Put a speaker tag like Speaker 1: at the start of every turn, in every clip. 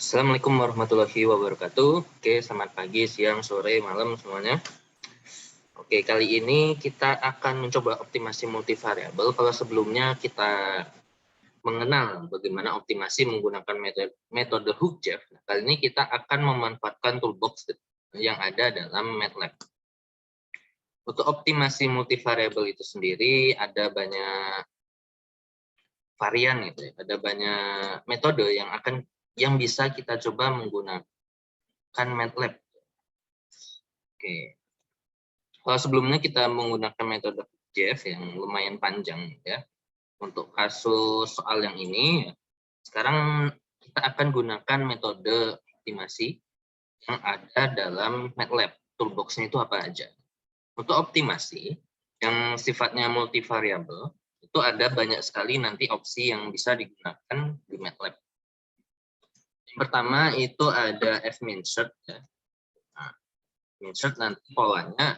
Speaker 1: Assalamualaikum warahmatullahi wabarakatuh. Oke, selamat pagi, siang, sore, malam semuanya. Oke, kali ini kita akan mencoba optimasi multivariabel. Kalau sebelumnya kita mengenal bagaimana optimasi menggunakan metode Hook-Jeff, kali ini kita akan memanfaatkan toolbox yang ada dalam MATLAB. Untuk optimasi multivariabel itu sendiri ada banyak varian gitu ya. Ada banyak metode yang bisa kita coba menggunakan MATLAB. Oke. Kalau sebelumnya kita menggunakan metode Jeff yang lumayan panjang ya untuk kasus soal yang ini, sekarang kita akan gunakan metode optimasi yang ada dalam MATLAB. Toolbox-nya itu apa aja? Untuk optimasi yang sifatnya multivariabel itu ada banyak sekali nanti opsi yang bisa digunakan di MATLAB. Yang pertama itu ada fminsert ya. Nah, fminsert nanti polanya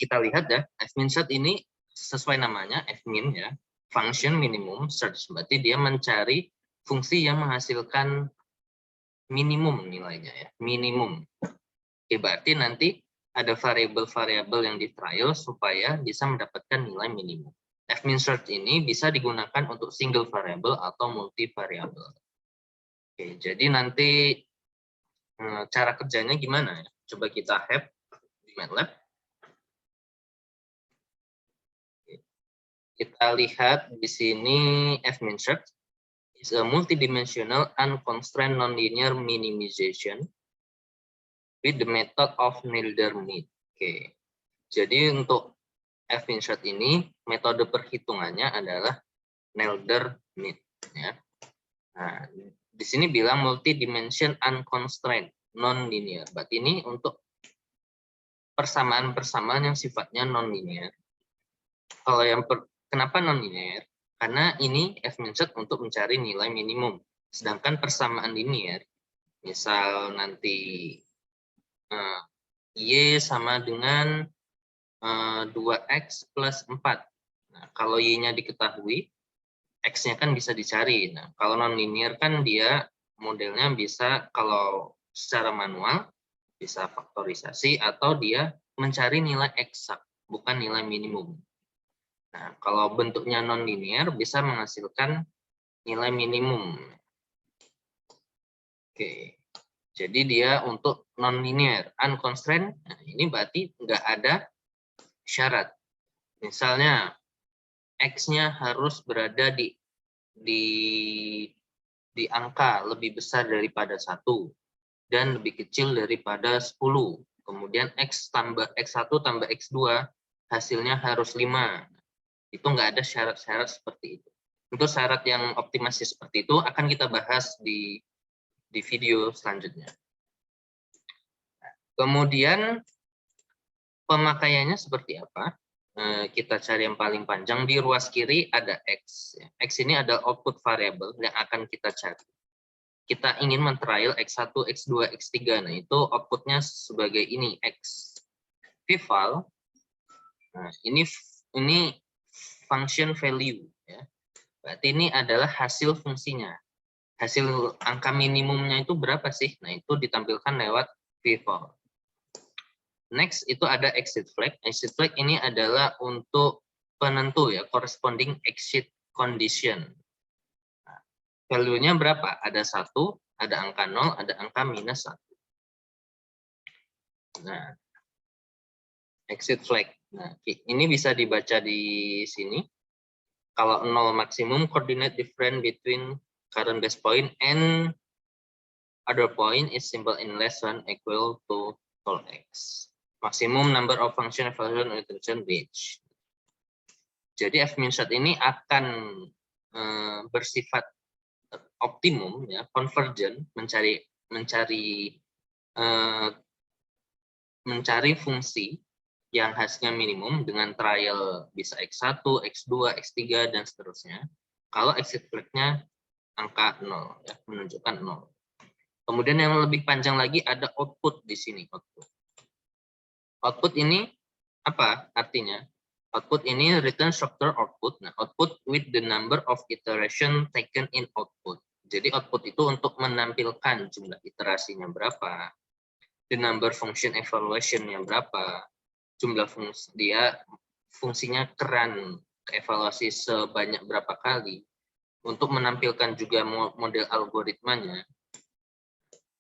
Speaker 1: kita lihat ya, fminsert ini sesuai namanya, fmin ya, function minimum search, berarti dia mencari fungsi yang menghasilkan minimum nilainya ya, minimum. Oke, berarti nanti ada variabel-variabel yang di trial supaya bisa mendapatkan nilai minimum. Fminsert ini bisa digunakan untuk single variable atau multivariable. Oke, jadi nanti cara kerjanya gimana ya? Coba kita have di MATLAB. Kita lihat di sini fminsert is a multidimensional unconstrained nonlinear minimization with the method of Nilder-Mead. Oke. Jadi untuk fminsert ini metode perhitungannya adalah Nilder-Mead ya. Nah, di sini bilang multidimension unconstrained nonlinear. Berarti ini untuk persamaan-persamaan yang sifatnya nonlinear. Kalau yang kenapa nonlinear? Karena ini fminsert untuk mencari nilai minimum. Sedangkan persamaan linear, misal nanti Y sama dengan 2X plus 4. Nah, kalau Y-nya diketahui, X-nya kan bisa dicari. Nah, kalau nonlinear kan dia modelnya bisa kalau secara manual, bisa faktorisasi, atau dia mencari nilai eksak, bukan nilai minimum. Nah, kalau bentuknya nonlinear bisa menghasilkan nilai minimum. Oke, jadi dia untuk nonlinear, unconstrained. Nah, ini berarti nggak ada syarat. Misalnya X-nya harus berada di angka lebih besar daripada 1 dan lebih kecil daripada 10. Kemudian X tambah X1 tambah X2 hasilnya harus 5. Itu nggak ada syarat-syarat seperti itu. Untuk syarat yang optimasi seperti itu akan kita bahas di video selanjutnya. Kemudian pemakaiannya seperti apa? Kita cari yang paling panjang. Di ruas kiri ada X. X ini adalah output variable yang akan kita cari. Kita ingin men-trial X1, X2, X3. Nah, itu outputnya sebagai ini, X. Vval. Nah, ini function value ya. Berarti ini adalah hasil fungsinya. Hasil angka minimumnya itu berapa sih? Nah, itu ditampilkan lewat vval. Next itu ada exit flag. Exit flag ini adalah untuk penentu ya, corresponding exit condition. Nah, value-nya berapa? Ada 1, ada angka 0, ada angka minus 1. Nah, exit flag. Nah, ini bisa dibaca di sini. Kalau 0 maksimum, coordinate difference between current base point and other point is simple in less than equal to x. Maximum number of function evaluation retention reach. Jadi fminsert ini akan bersifat optimum ya, convergent, mencari fungsi yang hasilnya minimum dengan trial bisa X1, X2, X3, dan seterusnya. Kalau exit flag-nya angka 0, ya, menunjukkan 0. Kemudian yang lebih panjang lagi ada output di sini. Output ini apa artinya? Output ini return structure output. Nah, output with the number of iteration taken in output. Jadi output itu untuk menampilkan jumlah iterasinya berapa, the number function evaluation-nya berapa, jumlah fungsi dia fungsinya keran evaluasi sebanyak berapa kali, untuk menampilkan juga model algoritmanya,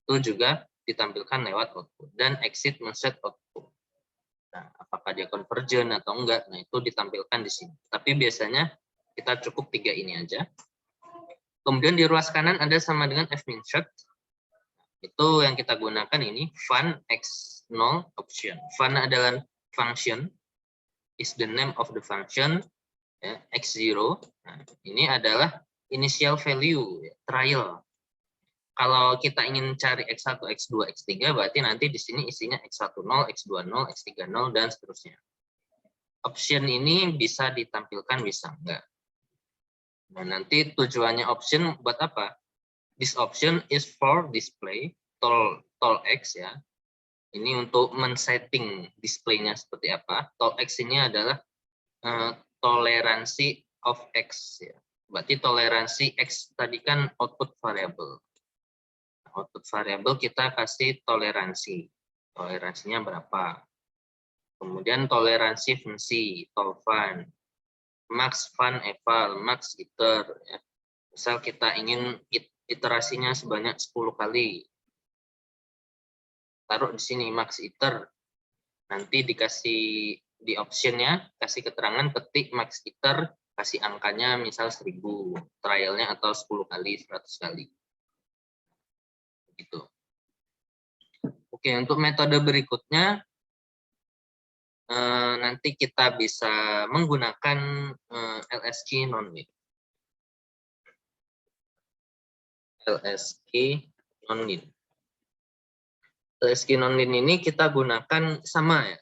Speaker 1: itu juga ditampilkan lewat output, dan exit men-set output. Nah, apakah dia convergent atau enggak, nah itu ditampilkan di sini. Tapi biasanya kita cukup 3 ini aja. Kemudian di ruas kanan ada sama dengan f-min-set. Itu yang kita gunakan ini, fun x0 option. Fun adalah function, is the name of the function, ya, x0. Nah, ini adalah initial value, ya, trial. Kalau kita ingin cari x1, x2, x3, berarti nanti di sini isinya x10, x20, x30, dan seterusnya. Option ini bisa ditampilkan, bisa enggak. Nah, nanti tujuannya option buat apa? This option is for display tol X ya. Ini untuk men-setting display-nya seperti apa. Tol X ini adalah toleransi of X ya. Berarti toleransi X tadi kan output variable. Output variable kita kasih toleransi. Toleransinya berapa? Kemudian toleransi fungsi, tolfun, max fun eval, max iter ya. Misal kita ingin iterasinya sebanyak 10 kali. Taruh di sini max iter. Nanti dikasih di optionnya, kasih keterangan ketik max iter, kasih angkanya misal 1000, trialnya atau 10 kali, 100 kali. Gitu. Oke, untuk metode berikutnya, nanti kita bisa menggunakan LSK non-win. LSK non-win. LSK non-win ini kita gunakan sama ya,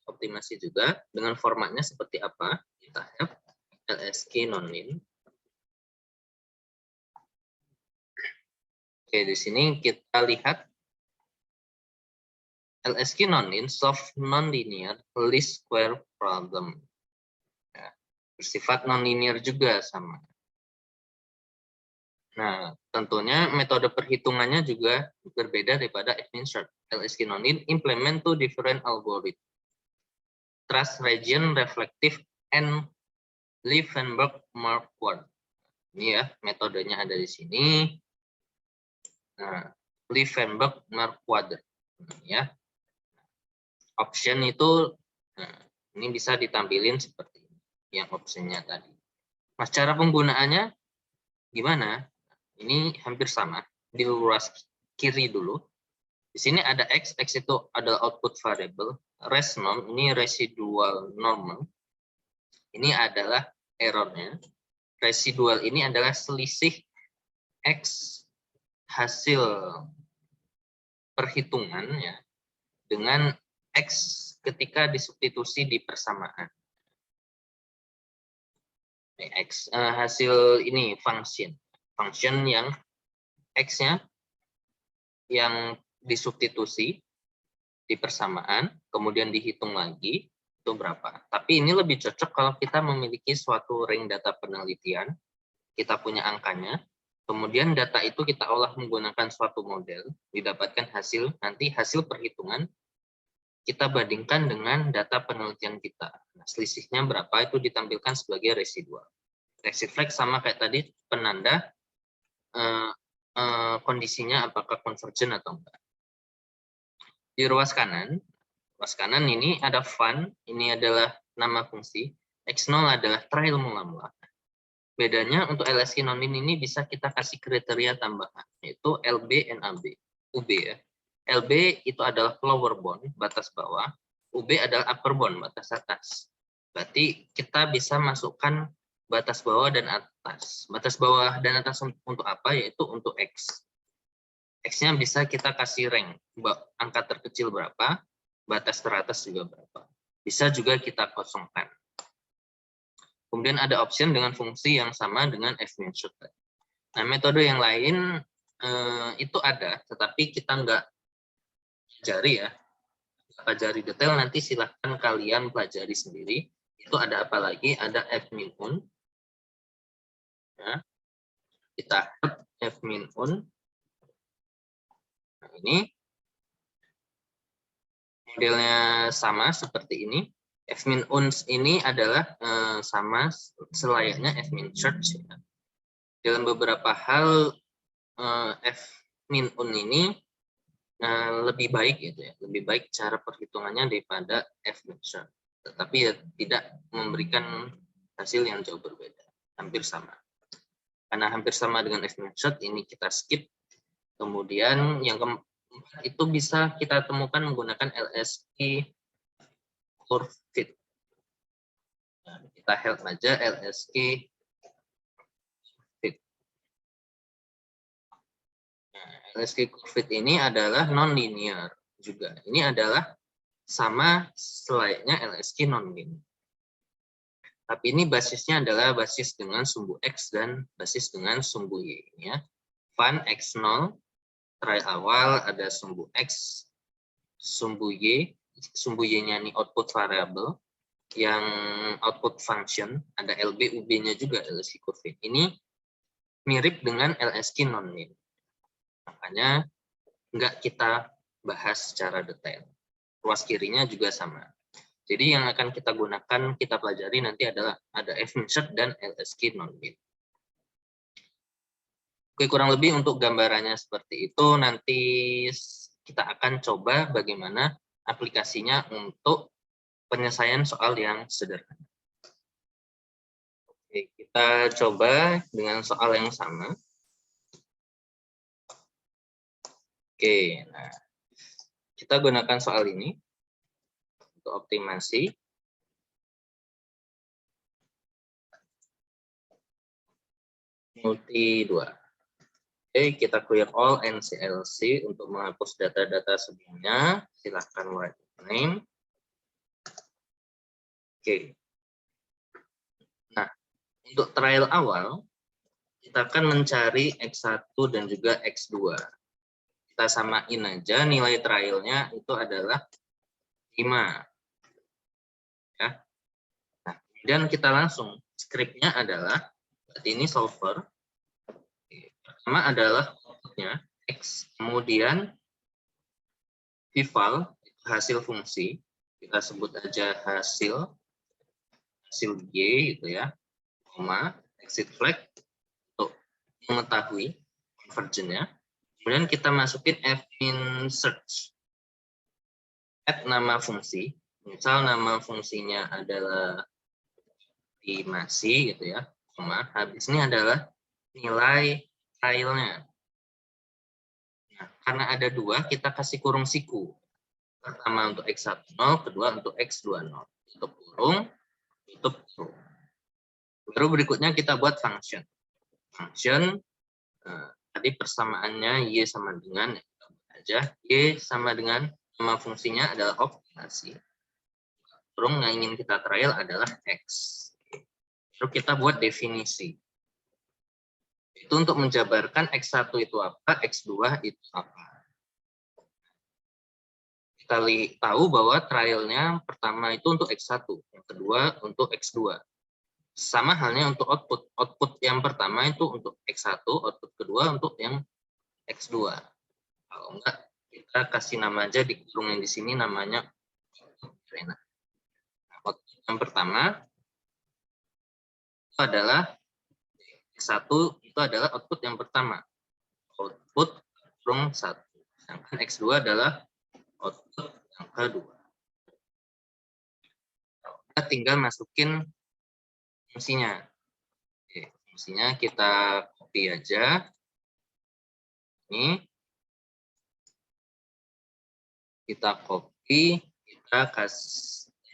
Speaker 1: optimasi juga dengan formatnya seperti apa. Kita have LSK non-win. Oke, di sini kita lihat LSK non-win solve non-linear least square problem. Ya, bersifat non-linear juga sama. Nah, tentunya metode perhitungannya juga berbeda daripada f-min-set. LSK non-win implement two different algorithm. Trust region, reflective, and Liebenberg-Marquardt. Ini ya, metodenya ada di sini. Nah, Liebenberg-Marquardt. Ya. Option itu, nah, ini bisa ditampilin seperti ini, yang optionnya tadi. Nah, cara penggunaannya gimana? Ini hampir sama. Di ruas kiri dulu. Di sini ada X itu adalah output variable. Res norm, ini residual normal. Ini adalah errornya. Residual ini adalah selisih X hasil perhitungan ya dengan X ketika disubstitusi di persamaan. X hasil ini function yang X-nya yang disubstitusi di persamaan, kemudian dihitung lagi, itu berapa. Tapi ini lebih cocok kalau kita memiliki suatu ring data penelitian, kita punya angkanya, kemudian data itu kita olah menggunakan suatu model, didapatkan hasil, nanti hasil perhitungan, kita bandingkan dengan data penelitian kita. Nah, selisihnya berapa itu ditampilkan sebagai residual. Reflex sama kayak tadi, penanda kondisinya apakah convergent atau enggak. Di ruas kanan ini ada fun, ini adalah nama fungsi, x0 adalah trial mula-mula. Bedanya untuk LSK non-win ini bisa kita kasih kriteria tambahan, yaitu LB, NAB, UB ya. LB itu adalah lower bound, batas bawah, UB adalah upper bound, batas atas. Berarti kita bisa masukkan batas bawah dan atas. Batas bawah dan atas untuk apa? Yaitu untuk X. X-nya bisa kita kasih rank, angka terkecil berapa, batas teratas juga berapa. Bisa juga kita kosongkan. Kemudian ada option dengan fungsi yang sama dengan f-min-set. Nah, metode yang lain itu ada, tetapi kita nggak pelajari ya. Pelajari detail, nanti silahkan kalian pelajari sendiri. Itu ada apa lagi? Ada f-min-un. Ya. Kita F min un. Nah, ini modelnya sama seperti ini. F min uns ini adalah sama selayaknya F min search. Ya. Dalam beberapa hal F min un ini lebih baik gitu ya, lebih baik cara perhitungannya daripada F min search. Tetapi ya tidak memberikan hasil yang jauh berbeda, hampir sama. Karena hampir sama dengan F min search, ini kita skip. Kemudian yang keempat itu bisa kita temukan menggunakan LSK curve fit. Nah, kita help aja LSK fit. Nah, LSK curve fit ini adalah non-linear juga. Ini adalah sama selayaknya LSK non-linear. Tapi ini basisnya adalah basis dengan sumbu X dan basis dengan sumbu Y. Ya. Van X0, try awal ada sumbu X, sumbu Y-nya ini output variable, yang output function, ada LB, UB-nya juga LSK curve. Ini mirip dengan LSK non-linear. Makanya nggak kita bahas secara detail. Ruas kirinya juga sama. Jadi yang akan kita gunakan, kita pelajari nanti adalah ada F min search dan LSK non-linear. Oke, kurang lebih untuk gambarannya seperti itu. Nanti kita akan coba bagaimana aplikasinya untuk penyelesaian soal yang sederhana. Oke, kita coba dengan soal yang sama. Oke, nah kita gunakan soal ini untuk optimasi. Multi 2. Oke, kita clear all NCLC untuk menghapus data-data sebelumnya. Silahkan write name. Oke. Nah, untuk trial awal, kita akan mencari X1 dan juga X2. Kita samain aja nilai trialnya itu adalah 5. Ya. Nah, kemudian kita langsung, scriptnya adalah, berarti ini solver. Pertama adalah outputnya X, kemudian eval, hasil fungsi, kita sebut aja hasil Y gitu ya, koma, exit flag untuk mengetahui convergence-nya. Kemudian kita masukin F min search, add nama fungsi, misal nama fungsinya adalah estimasi gitu ya, koma, habis ini adalah nilai trialnya. Nah, karena ada 2, kita kasih kurung siku. Pertama untuk X10, kedua untuk X20. Tutup kurung, tutup kurung. Baru berikutnya kita buat function. Function, tadi persamaannya Y sama dengan, aja, Y sama dengan nama fungsinya adalah optimasi. Kurung yang ingin kita trial adalah X. Lalu kita buat definisi. Itu untuk menjabarkan X1 itu apa, X2 itu apa. Kita tahu bahwa trialnya pertama itu untuk X1, yang kedua untuk X2. Sama halnya untuk output. Output yang pertama itu untuk X1, output kedua untuk yang X2. Kalau enggak, kita kasih nama aja di kurung yang di sini namanya nah, output yang pertama itu adalah X1 itu adalah output yang pertama. Output kurung 1. Sedangkan X2 adalah output yang kedua. Kita tinggal masukin fungsinya. Oke, fungsinya kita copy aja. Ini kita copy, kita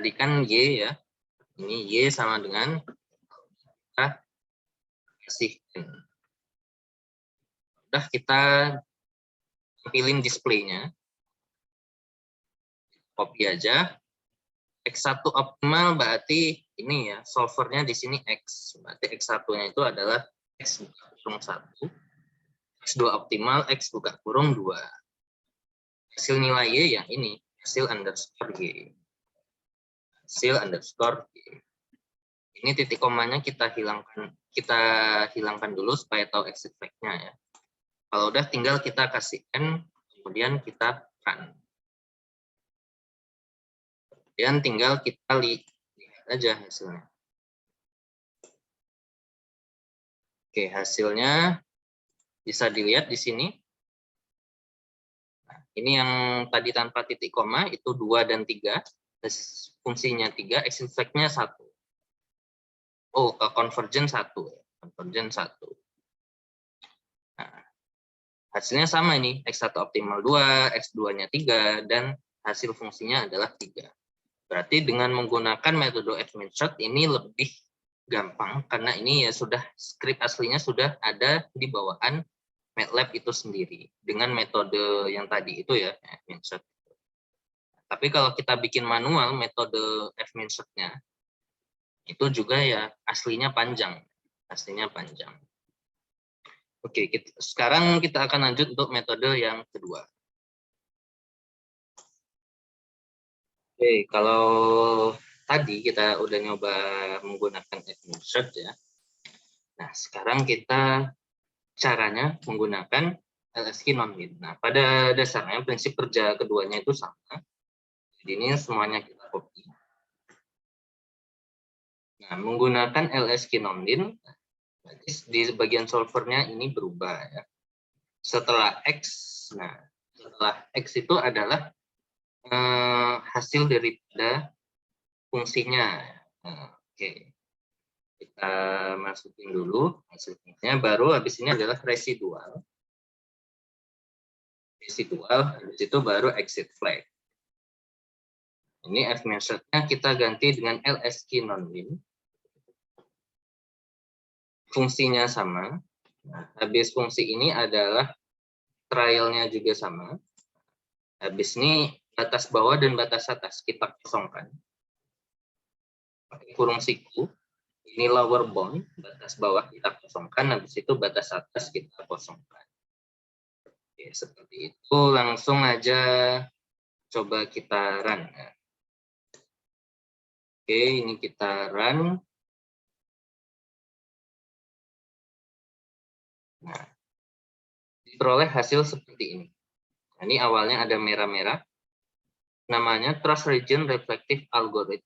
Speaker 1: jadikan Y ya. Ini Y sama dengan kita kasihkan. Udah kita tampilin displaynya. Copy aja. X1 optimal berarti ini ya, solvernya di sini X. Berarti X1-nya itu adalah X buka kurung 1. X2 optimal, X buka kurung 2. Hasil nilai Y yang ini, hasil underscore Y. Hasil underscore Y. Ini titik komanya kita hilangkan dulu supaya tahu exit flag-nya ya. Kalau udah tinggal kita kasih N, kemudian kita run. Dan tinggal kita lihat aja hasilnya. Oke, hasilnya bisa dilihat di sini. Nah, ini yang tadi tanpa titik koma, itu 2 dan 3. Fungsinya 3, exit flag-nya 1. Oh, convergent 1. Convergent 1. Nah, hasilnya sama ini, X1 optimal 2, X2-nya 3, dan hasil fungsinya adalah 3. Berarti dengan menggunakan metode F-Min-Short ini lebih gampang, karena ini ya sudah skrip aslinya sudah ada di bawaan MATLAB itu sendiri dengan metode yang tadi itu ya, F-Min-Short. Tapi kalau kita bikin manual metode F-Min-Short-nya itu juga ya aslinya panjang, Oke, sekarang kita akan lanjut untuk metode yang kedua. Oke, kalau tadi kita udah nyoba menggunakan F-Min-Short ya. Nah, sekarang kita caranya menggunakan LSK non-min. Nah, pada dasarnya prinsip kerja keduanya itu sama. Jadi ini semuanya kita copy. Nah, menggunakan LSK non-min, di bagian solvernya ini berubah ya. Setelah X, nah setelah X itu adalah hasil daripada fungsinya. Nah, oke. Kita masukin dulu hasilnya, baru habis ini adalah residual. Habis itu baru exit flag. Ini F-Min-Short-nya kita ganti dengan LSK non-min. Fungsinya sama. Nah, habis fungsi ini adalah trialnya juga sama. Habis ini batas bawah dan batas atas kita kosongkan. Pakai kurung siku. Ini lower bound, batas bawah kita kosongkan. Habis itu batas atas kita kosongkan. Oke, seperti itu. Langsung aja coba kita run. Oke, ini kita run. Nah, diperoleh hasil seperti ini. Nah, ini awalnya ada merah-merah. Namanya Trust Region Reflective Algorithm.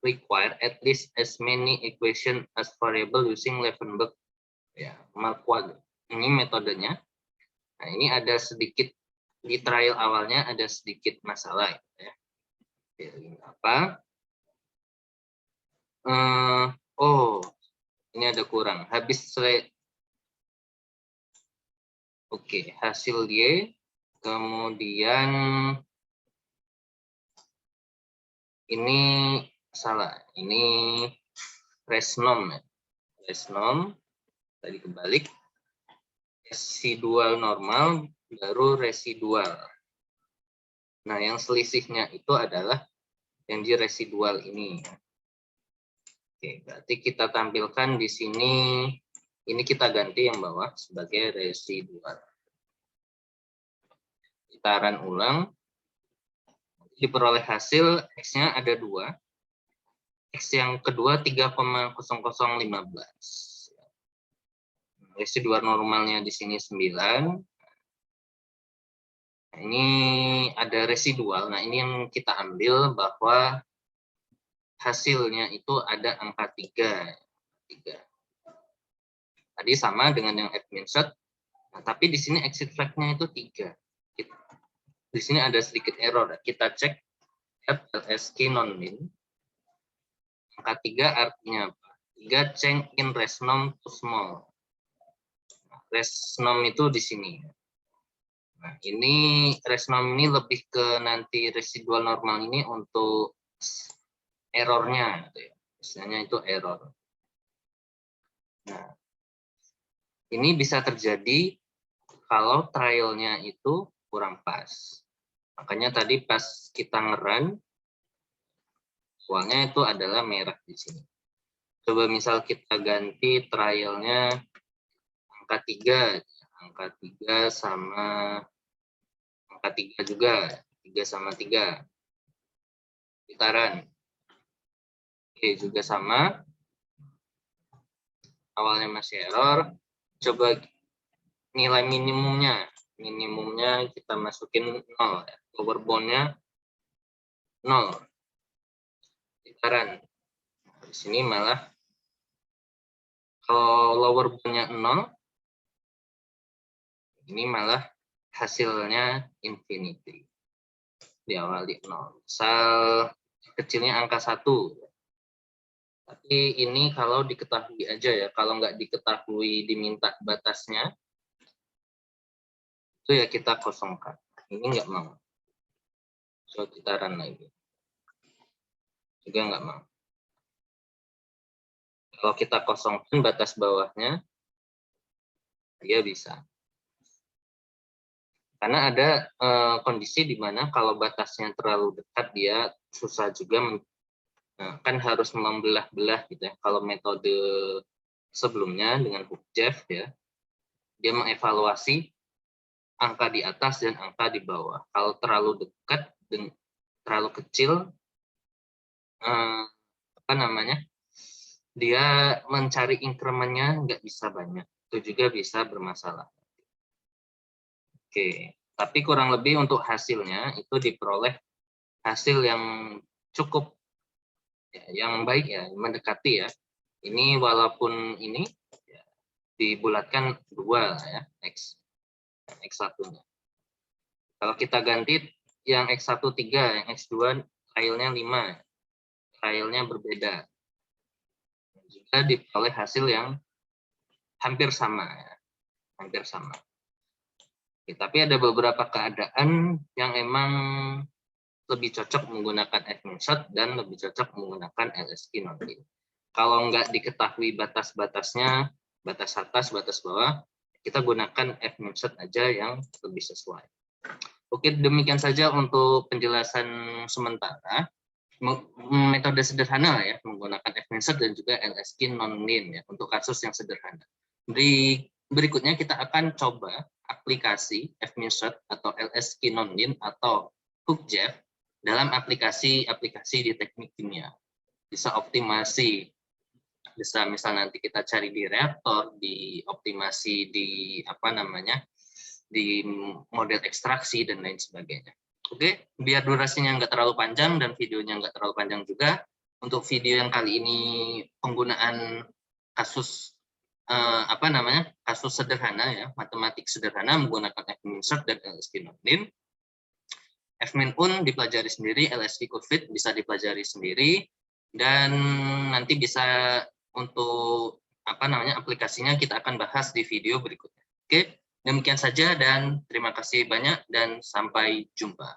Speaker 1: Require at least as many equation as variable using Levenberg. Ya, Marquardt. Ini metodenya. Nah, ini ada sedikit di trial awalnya ada sedikit masalah. Ya. Apa? Oh, ini ada kurang. Oke, hasil Y, kemudian ini salah. Ini resnom ya. Resnom tadi kebalik. Residual normal baru residual. Nah, yang selisihnya itu adalah yang di residual ini. Oke, berarti kita tampilkan di sini, ini kita ganti yang bawah sebagai residual. Kita run ulang. Diperoleh hasil X-nya ada 2. X yang kedua 3,0015. Residual normalnya di sini 9. Nah, ini ada residual. Nah, ini yang kita ambil bahwa hasilnya itu ada angka 3. Tadi sama dengan yang F-Min-Short. Nah, tapi di sini exit flag-nya itu 3. Di sini ada sedikit error. Kita cek LSK non-min. Angka 3 artinya apa? 3 change in resnom to small. Resnom itu di sini. Nah, ini resnom ini lebih ke nanti residual normal ini untuk errornya. Gitu ya. Misalnya itu error. Nah, ini bisa terjadi kalau trialnya itu kurang pas. Makanya tadi pas kita ngerun, uangnya itu adalah merah di sini. Coba misal kita ganti trialnya angka 3. Angka 3 sama angka 3 juga. 3 sama 3. Kita run. Oke, juga sama. Awalnya masih error. Coba nilai minimumnya kita masukin 0 ya. Lower bound-nya 0. Lingkaran. Di sini malah kalau lower bound-nya 0, ini malah hasilnya infinity. Diawali 0. Misal kecilnya angka 1. Tapi ini kalau diketahui aja ya, kalau nggak diketahui diminta batasnya, itu ya kita kosongkan. Ini nggak mau. So, kita run lagi. Juga nggak mau. Kalau kita kosongkan batas bawahnya, dia bisa. Karena ada kondisi di mana kalau batasnya terlalu dekat, dia susah juga. Kan harus membelah-belah gitu ya. Kalau metode sebelumnya dengan Hoekjeff ya, dia mengevaluasi angka di atas dan angka di bawah. Kalau terlalu dekat dan terlalu kecil, dia mencari increment-nya nggak bisa banyak. Itu juga bisa bermasalah. Oke, tapi kurang lebih untuk hasilnya itu diperoleh hasil yang cukup, ya, yang baik ya, mendekati ya. Ini walaupun ini ya, dibulatkan 2 ya, X1-nya. Kalau kita ganti yang X1 3, yang X2 trialnya 5, trialnya berbeda. Juga diperoleh hasil yang hampir sama ya, hampir sama. Oke, tapi ada beberapa keadaan yang emang lebih cocok menggunakan F-Moonshot dan lebih cocok menggunakan LSQ non-lin. Kalau nggak diketahui batas-batasnya, batas atas, batas bawah, kita gunakan F-Moonshot aja yang lebih sesuai. Oke, demikian saja untuk penjelasan sementara. Metode sederhana ya, menggunakan F-Moonshot dan juga LSQ non-lin ya, untuk kasus yang sederhana. Berikutnya kita akan coba aplikasi F-Moonshot atau LSQ non-lin atau Hoekjeff dalam aplikasi-aplikasi di teknik kimia. Bisa optimasi, bisa misal nanti kita cari di reaktor, di optimasi di di model ekstraksi dan lain sebagainya. Oke, biar durasinya nggak terlalu panjang dan videonya nggak terlalu panjang juga, untuk video yang kali ini penggunaan kasus kasus sederhana ya, matematik sederhana menggunakan F-Moonshot dan LSQ non-lin. F-Min-Un dipelajari sendiri, LSQ Curve bisa dipelajari sendiri, dan nanti bisa untuk aplikasinya kita akan bahas di video berikutnya. Oke, demikian saja dan terima kasih banyak dan sampai jumpa.